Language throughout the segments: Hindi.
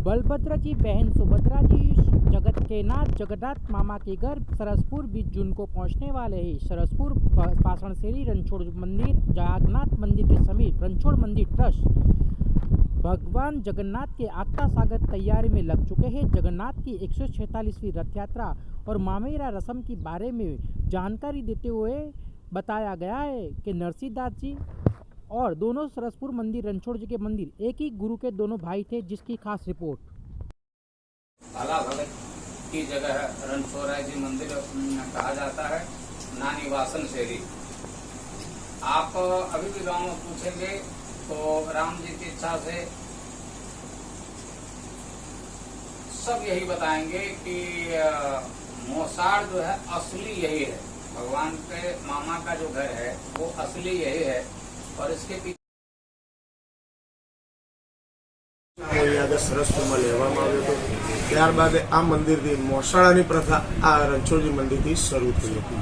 बलभद्र की बहन सुभद्रा जी जगत के नाथ जगन्नाथ मामा के घर सरसपुर 20 जून को पहुंचने वाले हैं। सरसपुर पाषाणसेरी रणछोड़ मंदिर जगन्नाथ मंदिर के समीप रणछोड़ मंदिर ट्रस्ट भगवान जगन्नाथ के आगता स्वागत तैयारी में लग चुके हैं। जगन्नाथ की 146वीं रथ यात्रा और मामेरा रस्म के बारे में जानकारी देते हुए बताया गया है कि नरसिंहदास जी और दोनों सरसपुर मंदिर रणछोड़ जी के मंदिर एक ही गुरु के दोनों भाई थे, जिसकी खास रिपोर्ट। भला भगत की जगह रणछोड़ जी मंदिर कहा जाता है, ना निवासन शेरी। आप अभी भी गांव में पूछेंगे तो राम जी की इच्छा से सब यही बताएंगे कि मोसाड़ जो है असली यही है। भगवान के मामा का जो घर है वो असली यही है और इसके पीछे સરસપુરમાં લેવામાં આવ્યો હતો। ત્યારબાદ આ મંદિરથી મોસાળાની પ્રથા આ રણછોડજી મંદિરથી શરૂ થઈ હતી।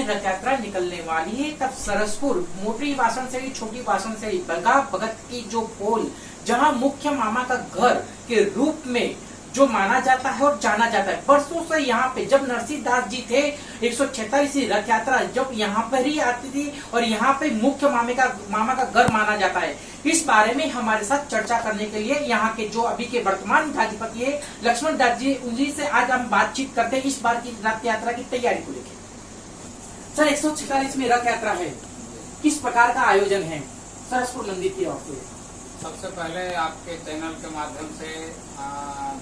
रथ यात्रा निकलने वाली है तब सरसपुर मोटी वासन से छोटी वासन से बगा भगत की जो पोल जहां मुख्य मामा का घर के रूप में जो माना जाता है और जाना जाता है। बरसों से यहाँ पे जब नरसिंहदास जी थे 146वीं रथ यात्रा जब यहाँ पर ही आती थी और यहाँ पे मुख्य मामा का घर माना जाता है। इस बारे में हमारे साथ चर्चा करने के लिए यहाँ के जो अभी के वर्तमान मठाधिपति है लक्ष्मण दास जी, उन्हीं से आज हम बातचीत करते हैं इस बार की रथ यात्रा की तैयारी को लेकर। सर 146वीं रथ यात्रा है, किस प्रकार का आयोजन है सरसपुर मंदिर की ओर से? सबसे पहले आपके चैनल के माध्यम से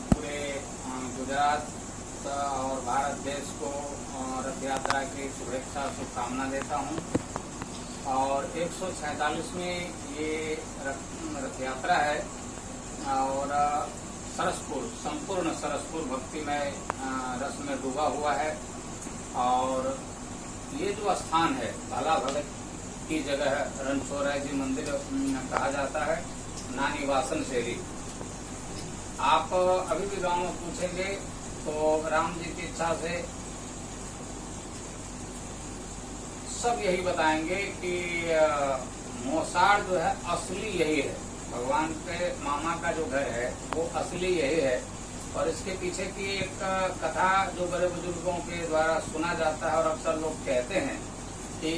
पूरे गुजरात और भारत देश को रथ यात्रा की शुभेच्छा शुभकामना देता हूं। और 146वीं ये रथ यात्रा है और सरसपुर संपूर्ण सरसपुर भक्ति में रस में डूबा हुआ है। और ये जो स्थान है भला भगत की जगह रणछोड़ जी मंदिर कहा जाता है, ना निवासन शेरी। आप अभी भी गांव में पूछेंगे तो राम जी की इच्छा से सब यही बताएंगे कि मोसाड़ जो है असली यही है। भगवान के मामा का जो घर है वो असली यही है। और इसके पीछे की एक कथा जो बड़े बुजुर्गों के द्वारा सुना जाता है और अक्सर लोग कहते हैं कि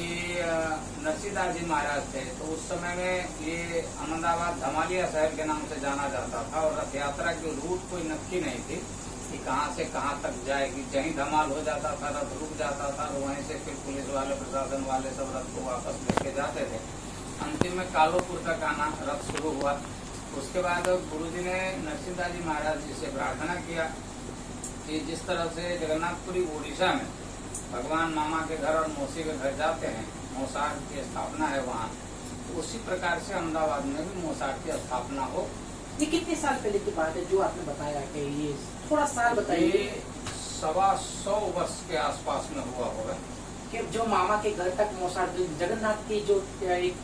नरसिंहदास जी महाराज थे तो उस समय में ये अहमदाबाद धमालिया शहर के नाम से जाना जाता था और रथ यात्रा की रूट कोई नक्की नहीं थी कि कहाँ से कहाँ तक जाएगी। जहीं धमाल हो जाता था रथ रुक जाता था और वहीं से फिर पुलिस वाले प्रशासन वाले सब रथ को वापस लेके जाते थे। अंतिम में कालोपुर तक आना रथ शुरू हुआ। उसके बाद गुरुजी ने नरसिंहदास जी महाराज जी से प्रार्थना किया कि जिस तरह से जगन्नाथपुरी उड़ीसा में भगवान मामा के घर और मौसी के घर जाते हैं, मोसाड़ की स्थापना है वहाँ, तो उसी प्रकार से अहमदाबाद में भी मोसाड़ की स्थापना हो। ये कितने साल पहले की बात है जो आपने बताया कि ये थोड़ा साल बताइए? 125 वर्ष के आसपास में हुआ होगा कि जो मामा के घर तक मोसाड़ जगन्नाथ की जो एक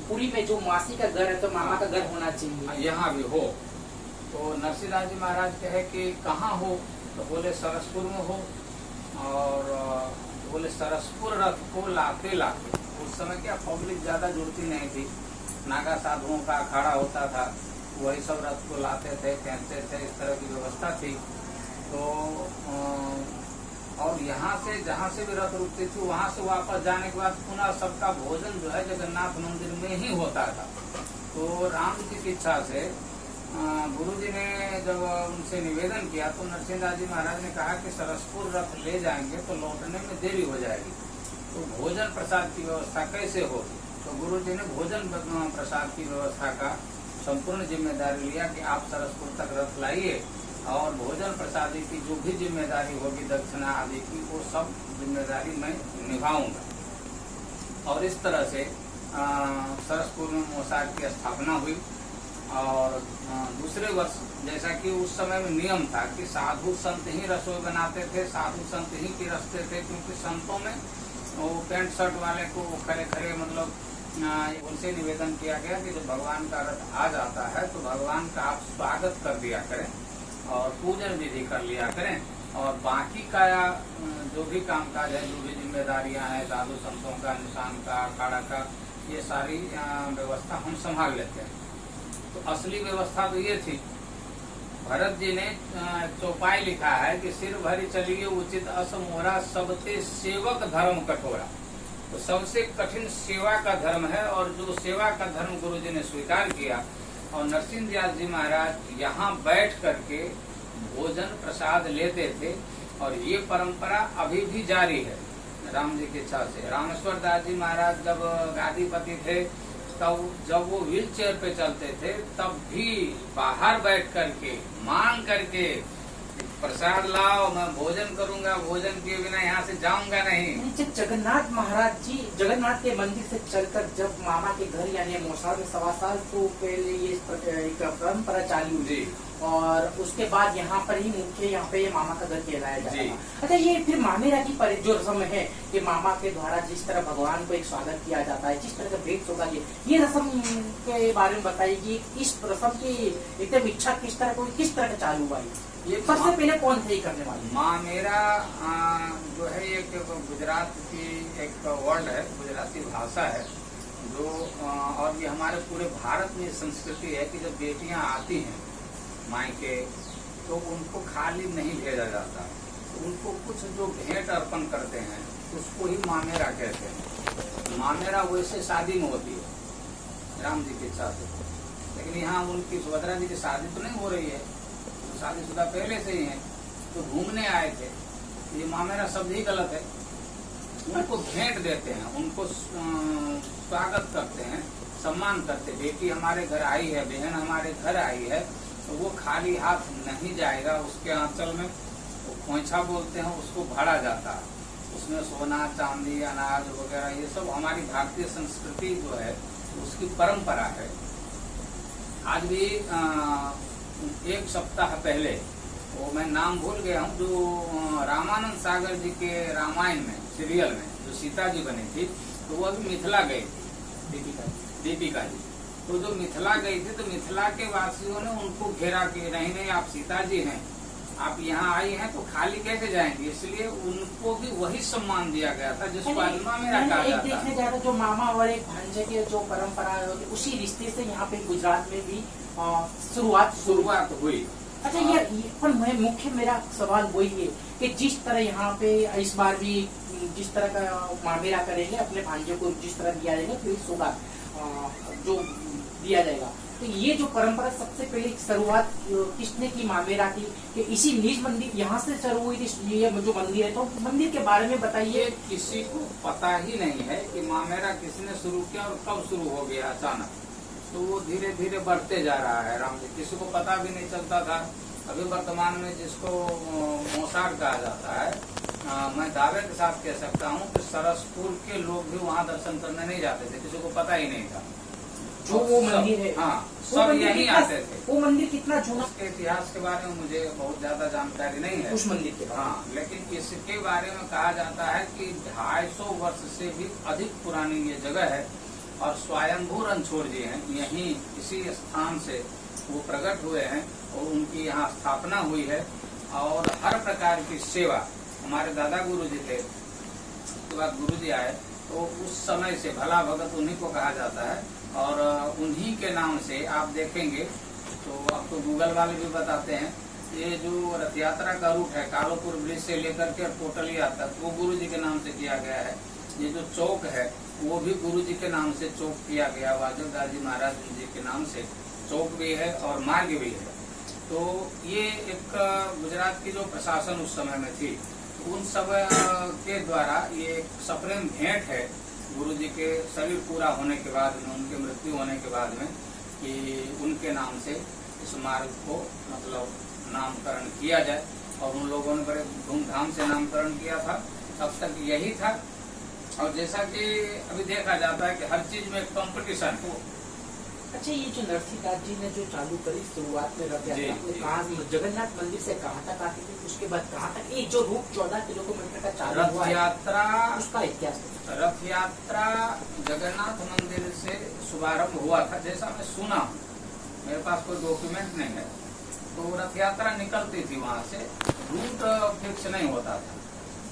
पुरी में जो मासी का घर है तो मामा का घर होना चाहिए, यहाँ भी हो। तो नरसिंहदास जी महाराज कहे कि कहाँ हो, तो बोले सरसपुर में हो। और बोले सरसपुर रथ को लाते लाते, उस समय क्या पब्लिक ज्यादा जुड़ती नहीं थी, नागा साधुओं का अखाड़ा होता था, वही सब रथ को लाते थे कहते थे, इस तरह की व्यवस्था थी। तो और यहाँ से जहाँ से भी रथ रुकती थी वहाँ से वापस जाने के बाद पुनः सबका भोजन जो है जगन्नाथ मंदिर में ही होता था। तो राम जी की इच्छा से गुरुजी ने जब उनसे निवेदन किया तो नरसिंहदास जी महाराज ने कहा कि सरसपुर रथ ले जाएंगे तो लौटने में देरी हो जाएगी, तो भोजन प्रसाद की व्यवस्था कैसे होगी। तो गुरुजी ने भोजन प्रसाद की व्यवस्था का संपूर्ण जिम्मेदारी लिया कि आप सरसपुर तक रथ लाइए और भोजन प्रसादी की जो भी जिम्मेदारी होगी दक्षिणा आदि की वो सब जिम्मेदारी मैं निभाऊंगा। और इस तरह से सरसपुर में मोसाड़ की स्थापना हुई। और दूसरे वर्ष जैसा कि उस समय में नियम था कि साधु संत ही रसोई बनाते थे, साधु संत ही पिरसते थे, क्योंकि संतों में वो पैंट शर्ट वाले को खड़े खड़े मतलब उनसे निवेदन किया गया कि जब भगवान का रथ आ जाता है तो भगवान का आप स्वागत कर दिया करें और पूजन विधि कर लिया करें और बाकी का जो भी कामकाज है, जो भी जिम्मेदारियां हैं साधु संतों का, निशान का, अखाड़ा का, ये सारी व्यवस्था हम संभाल लेते हैं। तो असली व्यवस्था तो ये थी भरत जी ने चौपाई लिखा है कि सिर भरी चलिए उचित अस मोरा सबते सेवक धर्म कठोरा। तो सबसे कठिन सेवा का धर्म है, और जो सेवा का धर्म गुरु जी ने स्वीकार किया। और नरसिंह व्यास जी महाराज यहाँ बैठ करके भोजन प्रसाद लेते थे, और ये परंपरा अभी भी जारी है राम जी की इच्छा से। रामेश्वर दास जी महाराज जब गादीपति थे, तब जब वो व्हील चेयर पे चलते थे, तब भी बाहर बैठ करके मांग करके प्रसाद लाओ, मैं भोजन करूंगा, भोजन किए बिना यहाँ से जाऊंगा नहीं। जब जगन्नाथ महाराज जी जगन्नाथ के मंदिर से चलकर जब मामा के घर यानी मोसाड़ में 1.25 साल तो पहले ये एक परंपरा चालू हुई, और उसके बाद यहाँ पर ही मुख्य यहाँ पे ये मामा का घर कहलाया जाता है। अच्छा, ये फिर मामेरा की जो रस्म है कि मामा के द्वारा जिस तरह भगवान को एक स्वागत किया जाता है, जिस तरह का भेंट होगा, ये रस्म के बारे में बताइए कि इस रस्म की एकदम इच्छा किस तरह का चालू हुआ? ये सबसे पहले कौन थे करने वाले? मामेरा जो है एक गुजरात की एक वर्ड है, गुजराती भाषा है जो, और ये हमारे पूरे भारत में संस्कृति है कि जब बेटियां आती हैं मायके तो उनको खाली नहीं भेजा जाता, तो उनको कुछ जो भेंट अर्पण करते हैं उसको ही मामेरा कहते हैं। मामेरा वैसे शादी में होती है राम जी की इच्छा से, लेकिन यहाँ उनकी सुभद्रा जी की शादी तो नहीं हो रही है, शादीशुदा पहले से ही है, तो घूमने आए थे। ये मामेरा शब्द ही गलत है। उनको भेंट देते हैं, उनको स्वागत करते हैं, सम्मान करते। बेटी हमारे घर आई है, बहन हमारे घर आई है, तो वो खाली हाथ नहीं जाएगा। उसके आंचल में वो खोइछा बोलते हैं, उसको भरा जाता है, उसमें सोना चांदी अनाज वगैरह ये सब हमारी भारतीय संस्कृति जो है उसकी परंपरा है। आज भी 1 सप्ताह पहले, वो मैं नाम भूल गया हूँ, जो रामानंद सागर जी के रामायण में सीरियल में जो सीता जी बनी थी, तो वो अभी मिथिला गई थी, दीपिका जी। तो जो मिथिला गई थी, तो मिथिला के वासियों ने उनको घेरा कि नहीं आप सीता जी हैं, आप यहाँ आई हैं तो खाली कैसे जाएंगे, इसलिए उनको भी वही सम्मान दिया गया था जिसको आज मामेरा कहा जाता है। देखने जाएगा जो मामा और एक भांजे के जो परंपरा है, उसी रिश्ते से यहाँ पे गुजरात में भी शुरुआत हुई। अच्छा, ये पर मुख्य मेरा सवाल वही है कि जिस तरह यहाँ पे इस बार भी जिस तरह का मामेरा करेंगे, अपने भांजे को जिस तरह दिया जाएगा, फिर सौगात जो दिया जाएगा, तो ये जो परंपरा सबसे पहले शुरुआत किसने की मामेरा की? कि इसी निज मंदिर यहाँ से शुरू हुई थी ये जो मंदिर है, तो मंदिर के बारे में बताइए। किसी को पता ही नहीं है कि मामेरा किसने शुरू किया और कब शुरू हो गया अचानक, तो वो धीरे धीरे बढ़ते जा रहा है राम जी, किसी को पता भी नहीं चलता था। अभी वर्तमान में जिसको मोसाड़ कहा जाता है, मैं दावे के साथ कह सकता हूँ कि सरसपुर के लोग भी वहाँ दर्शन करने नहीं जाते थे, किसी को पता ही नहीं था। जो वो मंदिर है, हाँ, सब यहीं आते थे। वो मंदिर कितना जूना? उसके इतिहास के बारे में मुझे बहुत ज्यादा जानकारी नहीं है उस मंदिर के। हाँ, लेकिन इसके बारे में कहा जाता है कि 250 वर्ष से भी अधिक पुरानी ये जगह है, और स्वयंभू रणछोड़ जी हैं, यहीं इसी स्थान से वो प्रकट हुए हैं और उनकी यहाँ स्थापना हुई है। और हर प्रकार की सेवा, हमारे दादा गुरु जी थे, उसके बाद गुरु जी आए, तो उस समय से भला भगत उन्हीं को कहा जाता है, और उन्हीं के नाम से आप देखेंगे तो अब तो गूगल वाले भी बताते हैं, ये जो रथ यात्रा का रूट है कालोपुर ब्रिज से लेकर के कोटलिया तक, वो गुरु जी के नाम से किया गया है। ये जो चौक है वो भी गुरु जी के नाम से चौक किया गया, वाजवदास जी महाराज जी के नाम से चौक भी है और मार्ग भी है। तो ये एक गुजरात की जो प्रशासन उस समय में थी, उन सब के द्वारा ये सप्रेम भेंट है गुरु जी के शरीर पूरा होने के बाद में, उनके मृत्यु होने के बाद में, कि उनके नाम से इस मार्ग को मतलब नामकरण किया जाए। और उन लोगों ने बड़े धूमधाम से नामकरण किया था, तब तक यही था। और जैसा कि अभी देखा जाता है कि हर चीज में कंपटीशन हो। अच्छा, ये जो नरसिंहदास जी ने जो चालू करी शुरुआत में रथ यात्रा, कहाँ जगन्नाथ मंदिर से कहाँ तक आती थी, उसके बाद कहाँ तक ये जो रूट 14 किलोमीटर का चालू हुआ रथ यात्रा, उसका इतिहास? रथ यात्रा जगन्नाथ मंदिर से शुभारंभ हुआ था, जैसा मैं सुना, मेरे पास कोई डॉक्यूमेंट नहीं है। तो रथ यात्रा निकलती थी वहाँ से, रूट फिक्स नहीं होता था,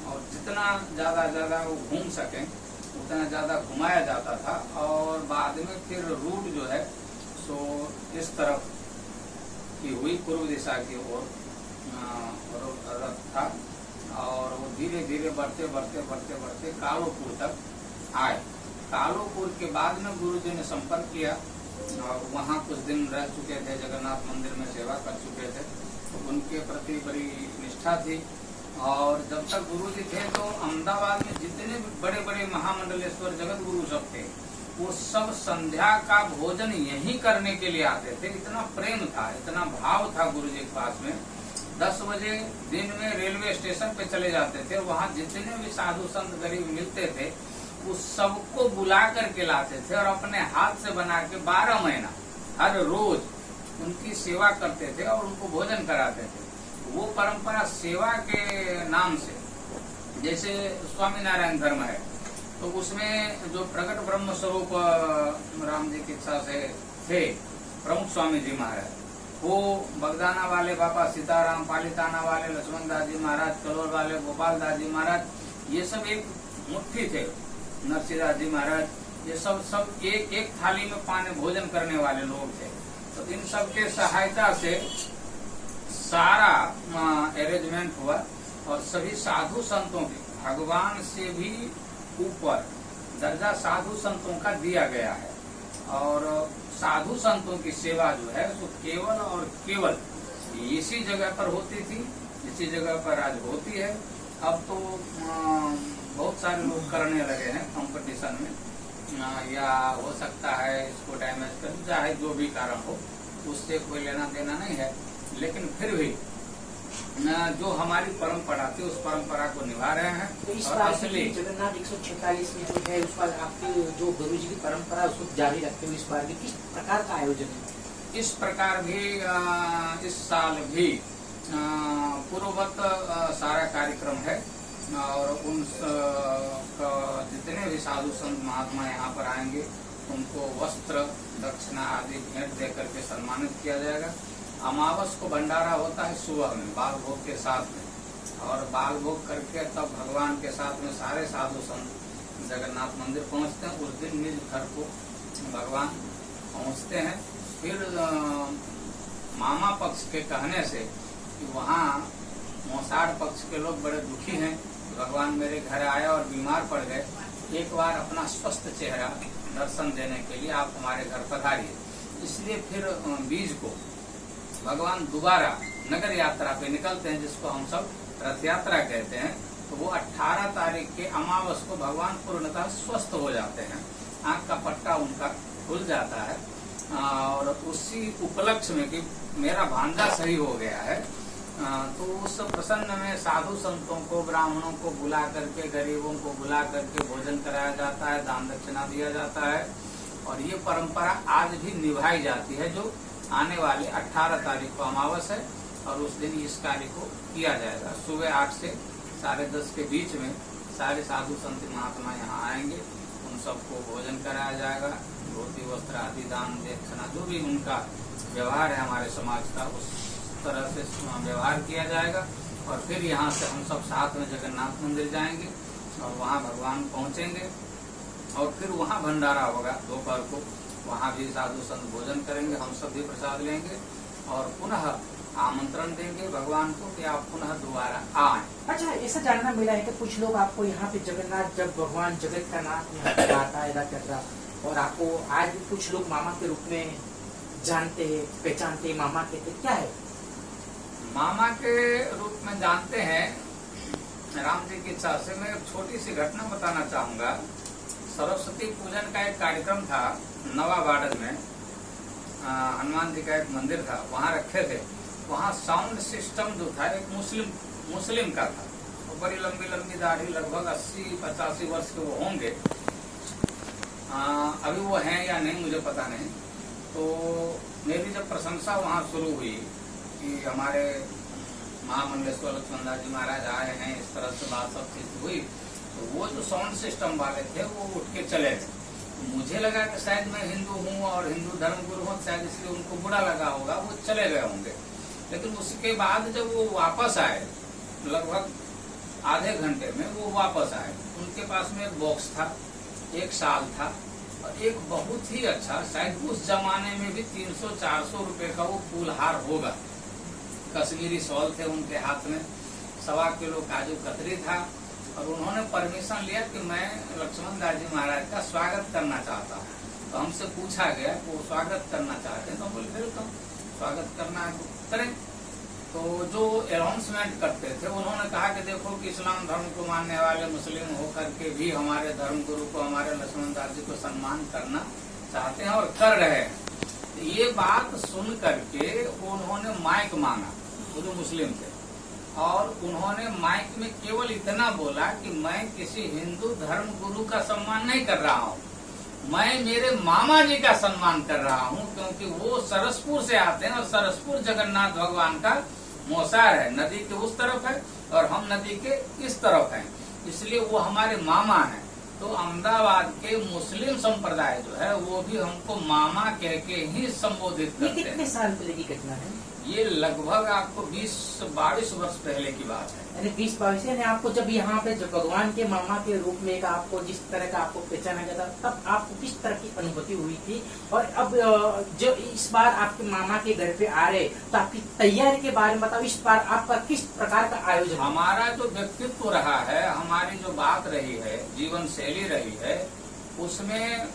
और जितना ज्यादा वो घूम सके उतना ज्यादा घुमाया जाता था। और बाद में फिर रूट जो है सो इस तरफ की हुई पूर्व दिशा की ओर रथ था, और वो धीरे धीरे बढ़ते बढ़ते बढ़ते बढ़ते कालोपुर तक आए। कालोपुर के बाद में गुरु जी ने संपर्क किया, और वहाँ कुछ दिन रह चुके थे, जगन्नाथ मंदिर में सेवा कर चुके थे, तो उनके प्रति बड़ी निष्ठा थी। और जब तक गुरु जी थे तो अहमदाबाद में जितने भी बड़े बड़े महामंडलेश्वर जगत गुरु सब थे, वो सब संध्या का भोजन यही करने के लिए आते थे। इतना प्रेम था, इतना भाव था गुरु जी के पास में। 10 बजे दिन में रेलवे स्टेशन पे चले जाते थे, वहाँ जितने भी साधु संत गरीब मिलते थे उस सबको बुला करके लाते थे, और अपने हाथ से बना के 12 महीना हर रोज उनकी सेवा करते थे और उनको भोजन कराते थे। वो परंपरा सेवा के नाम से, जैसे स्वामीनारायण धर्म है तो उसमें जो प्रकट ब्रह्म स्वरूप राम जी की इच्छा से थे प्रमुख स्वामी जी महाराज, वो बगदाना वाले बाबा सीताराम, पालिताना वाले लक्ष्मण दास जी महाराज, कलोर वाले गोपाल दास जी महाराज, ये सब एक मुट्ठी थे। नरसिंहदास जी महाराज, ये सब एक थाली में पाने भोजन करने वाले लोग थे। तो इन सब के सहायता से सारा अरेंजमेंट हुआ, और सभी साधु संतों के भगवान से भी ऊपर दर्जा साधु संतों का दिया गया है। और साधु संतों की सेवा जो है वो केवल और केवल इसी जगह पर होती थी, इसी जगह पर आज होती है। अब तो बहुत सारे लोग करने लगे हैं कंपटीशन में, या हो सकता है इसको डैमेज कर, चाहे जो भी कारण हो, उससे कोई लेना देना नहीं है। लेकिन फिर भी जो हमारी परंपरा थी उस परंपरा को निभा रहे हैं। तो इस और बार असली जगन्नाथ 146 में जो है उस पर आपके जो गुरु जी की परंपरा उसको जारी रखते हुए इस बार भी किस प्रकार का आयोजन है? इस प्रकार भी इस साल भी पूर्ववत सारा कार्यक्रम है, और उन जितने भी साधु संत महात्मा यहाँ पर आएंगे उनको वस्त्र दक्षिणा आदि भेंट दे करके सम्मानित किया जाएगा। अमावस को भंडारा होता है सुबह में बाल भोग के साथ में, और बाल भोग करके तब भगवान के साथ में सारे साधु संत जगन्नाथ मंदिर पहुँचते हैं। उस दिन निज घर को भगवान पहुँचते हैं। फिर मामा पक्ष के कहने से कि वहाँ मौसाड़ पक्ष के लोग बड़े दुखी हैं, भगवान मेरे घर आए और बीमार पड़ गए, एक बार अपना स्वस्थ चेहरा दर्शन देने के लिए आप हमारे घर पधारिए। इसलिए फिर 20 को भगवान दोबारा नगर यात्रा पे निकलते हैं, जिसको हम सब रथ यात्रा कहते हैं। तो वो 18 तारीख के अमावस को भगवान पूर्णतः स्वस्थ हो जाते हैं, आंख का पट्टा उनका खुल जाता है। और उसी उपलक्ष्य में कि मेरा भांजा सही हो गया है, तो उस प्रसन्न में साधु संतों को, ब्राह्मणों को बुला करके, गरीबों को बुला करके भोजन कराया जाता है, दान दक्षिणा दिया जाता है। और ये परंपरा आज भी निभाई जाती है, जो आने वाले 18 तारीख को अमावस है, और उस दिन इस कार्य को किया जाएगा। सुबह 8 से 10:30 के बीच में सारे साधु संत महात्मा यहाँ आएंगे, उन सबको भोजन कराया जाएगा, धोती वस्त्र आदि दान दक्षिणा जो भी उनका व्यवहार है हमारे समाज का, उस तरह से व्यवहार किया जाएगा। और फिर यहाँ से हम सब साथ में जगन्नाथ मंदिर जाएंगे, और वहाँ भगवान पहुँचेंगे, और फिर वहाँ भंडारा होगा दोपहर को, वहाँ भी साधु संत भोजन करेंगे, हम सब भी प्रसाद लेंगे, और पुनः आमंत्रण देंगे भगवान को कि आप पुनः दोबारा आए। अच्छा, ऐसा जानना मिला है कि कुछ लोग आपको यहाँ पे जगन्नाथ, जब भगवान जगत का नाथ यहाँ पे आता है यात्रा, और आपको आज भी कुछ लोग मामा के रूप में जानते हैं, पहचानते हैं, मामा कहते, क्या है? मामा के रूप में जानते हैं। राम जी की इच्छा से मैं एक छोटी सी घटना बताना चाहूंगा। सरस्वती पूजन का एक कार्यक्रम था नवाबाड़न में, हनुमान जी का एक मंदिर था, वहाँ रखे थे। वहाँ साउंड सिस्टम जो था एक मुस्लिम का था, वो बड़ी लंबी लंबी दाढ़ी, लगभग 80-85 वर्ष के वो होंगे। अभी वो हैं या नहीं मुझे पता नहीं। तो मेरी जब प्रशंसा वहाँ शुरू हुई कि हमारे महामंडलेश्वर लक्ष्मण दास जी महाराज आए हैं, इस तरह से बात सब चीज हुई, तो वो जो साउंड सिस्टम वाले थे वो उठ के चले गए। मुझे लगा कि शायद मैं हिंदू हूँ और हिंदू धर्म गुरु हूँ, शायद इसलिए उनको बुरा लगा होगा, वो चले गए होंगे। लेकिन उसके बाद जब वो वापस आए, लगभग आधे घंटे में वो वापस आए, उनके पास में एक बॉक्स था, एक शाल था, और एक बहुत ही अच्छा, शायद उस जमाने में भी 300-400 रुपए का वो फूलहार होगा। कश्मीरी शॉल थे उनके हाथ में, 1.25 किलो काजू कतरी था, और उन्होंने परमिशन लिया कि मैं लक्ष्मण दास जी महाराज का स्वागत करना चाहता हूँ। तो हमसे पूछा गया वो स्वागत करना चाहते हैं, तो हम बोले वेलकम, स्वागत करना है तो करें। तो जो अनाउंसमेंट करते थे उन्होंने कहा कि देखो कि इस्लाम धर्म को मानने वाले मुस्लिम होकर के भी हमारे धर्म गुरु को, हमारे लक्ष्मण दास जी को सम्मान करना चाहते हैं और कर रहे हैं। ये बात सुन करके उन्होंने माइक मांगा, वो जो मुस्लिम थे, और उन्होंने माइक में केवल इतना बोला कि मैं किसी हिंदू धर्म गुरु का सम्मान नहीं कर रहा हूँ, मैं मेरे मामा जी का सम्मान कर रहा हूँ, क्योंकि वो सरसपुर से आते हैं और सरसपुर जगन्नाथ भगवान का मोसार है, नदी के उस तरफ है और हम नदी के इस तरफ हैं, इसलिए वो हमारे मामा हैं। तो अहमदाबाद के मुस्लिम संप्रदाय जो है वो भी हमको मामा कह के ही संबोधित करते हैं। कितने साल पहले की घटना है? ये लगभग आपको 20-22 वर्ष पहले की बात है। यानी 20-22, यानी आपको जब यहाँ पे जब भगवान के मामा के रूप में एक आपको जिस तरह का आपको पहचाना गया था, तब आपको किस तरह की अनुभूति हुई थी? और अब जो इस बार आपके मामा के घर पे आ रहे, तो आपकी तैयारी के बारे में बताओ, इस बार आपका किस प्रकार का आयोजन? हमारा जो व्यक्तित्व रहा है, हमारी जो बात रही है, जीवन शैली रही है, उसमें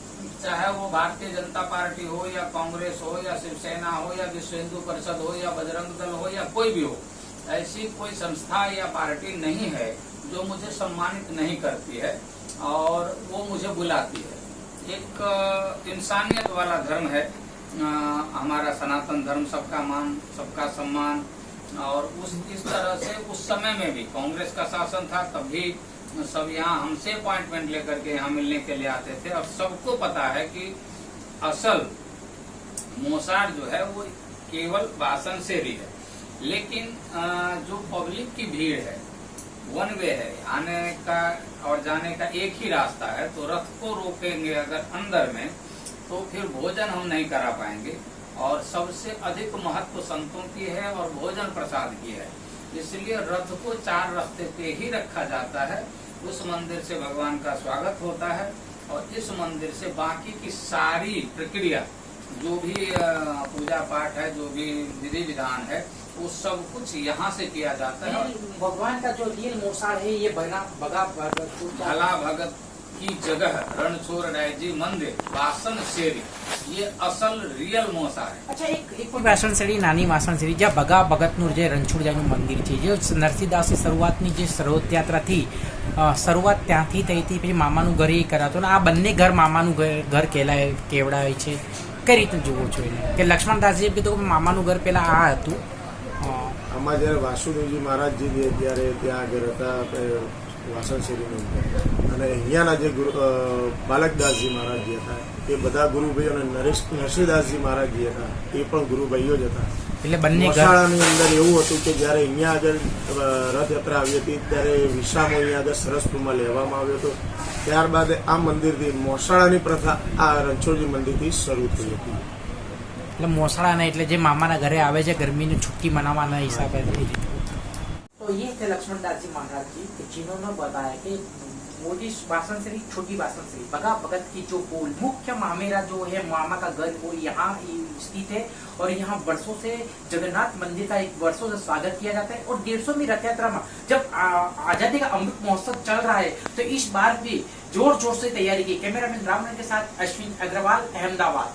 चाहे वो भारतीय जनता पार्टी हो या कांग्रेस हो या शिवसेना हो या विश्व हिंदू परिषद हो या बजरंग दल हो या कोई भी हो, ऐसी कोई संस्था या पार्टी नहीं है जो मुझे सम्मानित नहीं करती है और वो मुझे बुलाती है। एक इंसानियत वाला धर्म है हमारा सनातन धर्म, सबका मान सबका सम्मान। और इस तरह से उस समय में भी कांग्रेस का शासन था, तब भी सब यहाँ हमसे अपॉइंटमेंट लेकर के यहाँ मिलने के लिए आते थे। और सबको पता है कि असल मोसार जो है वो केवल वासन शेरी है, लेकिन जो पब्लिक की भीड़ है, वन वे है, आने का और जाने का एक ही रास्ता है, तो रथ को रोकेंगे अगर अंदर में तो फिर भोजन हम नहीं करा पाएंगे। और सबसे अधिक महत्व संतों की है और भोजन प्रसाद की है, इसलिए रथ को 4 रास्ते पे ही रखा जाता है। उस मंदिर से भगवान का स्वागत होता है और इस मंदिर से बाकी की सारी प्रक्रिया, जो भी पूजा पाठ है, जो भी विधि विधान है, वो सब कुछ यहाँ से किया जाता है। भगवान का जो रियल मोसार है ये भला भगत की जगह रणछोड़ राय जी मंदिर वासन शेरी, ये असल रियल मोसार है। अच्छा, એક વાસણ શેરી, નાની વાસણ શેરી, જ્યાં ભગા ભગતનું જે રણછોડજાનું મંદિર છે, જે નરસિંહદાસે શરૂઆતની જે શરોયાત્રાથી શરૂઆત ત્યાંથી થઈ હતી, પછી મામાનું ઘર એ કરાતો ને આ બંને ઘર મામાનું ઘર કહેવાય છે. કઈ રીતે જુઓ છો એને કે લક્ષ્મણદાસજીએ કીધું કે મામાનું ઘર પહેલા આ હતું? આમાં જ્યારે વાસુદેવજી મહારાજજી ત્યારે ત્યાં આગળ હતા વાસણ શેરીની અંદર, અને અહીંયાના જે ગુરુ બાલકદાસજી મહારાજજી હતા એ બધા ગુરુભાઈઓ, અને નરસિંહદાસજી મહારાજજી હતા એ પણ ગુરુભાઈઓ જ હતા. એટલે બંને મોસાળાની અંદર એવું હતું કે જ્યારે અહીંયા આગળ રથયાત્રા આવી હતી ત્યારે વિશ્રામો અહીંયા આગળ સરસપુરમાં લેવામાં આવ્યો હતો. ત્યારબાદ આ મંદિરથી મોસાળાની પ્રથા આ રણછોડજી મંદિરથી શરૂ થઈ હતી. એટલે મોસાળાના એટલે જે મામાના ઘરે આવે છે ગરમીની છુટ્ટી મનાવવાના હિસાબે. तो ये थे लक्ष्मण दास जी महाराज जी, जिन्होंने बताया कि मोटी वासन श्री, छोटी वासन श्री, भगा भगत की जो पोल, मुख्य मामेरा जो है मामा का घर वो यहाँ स्थित है और यहाँ वर्षों से जगन्नाथ मंदिर का एक वर्षों से स्वागत किया जाता है। और 150वीं रथ यात्रा में जब आजादी का अमृत महोत्सव चल रहा है तो इस बार भी जोर जोर से तैयारी की। कैमरामैन रामनगर के साथ अश्विन अग्रवाल, अहमदाबाद।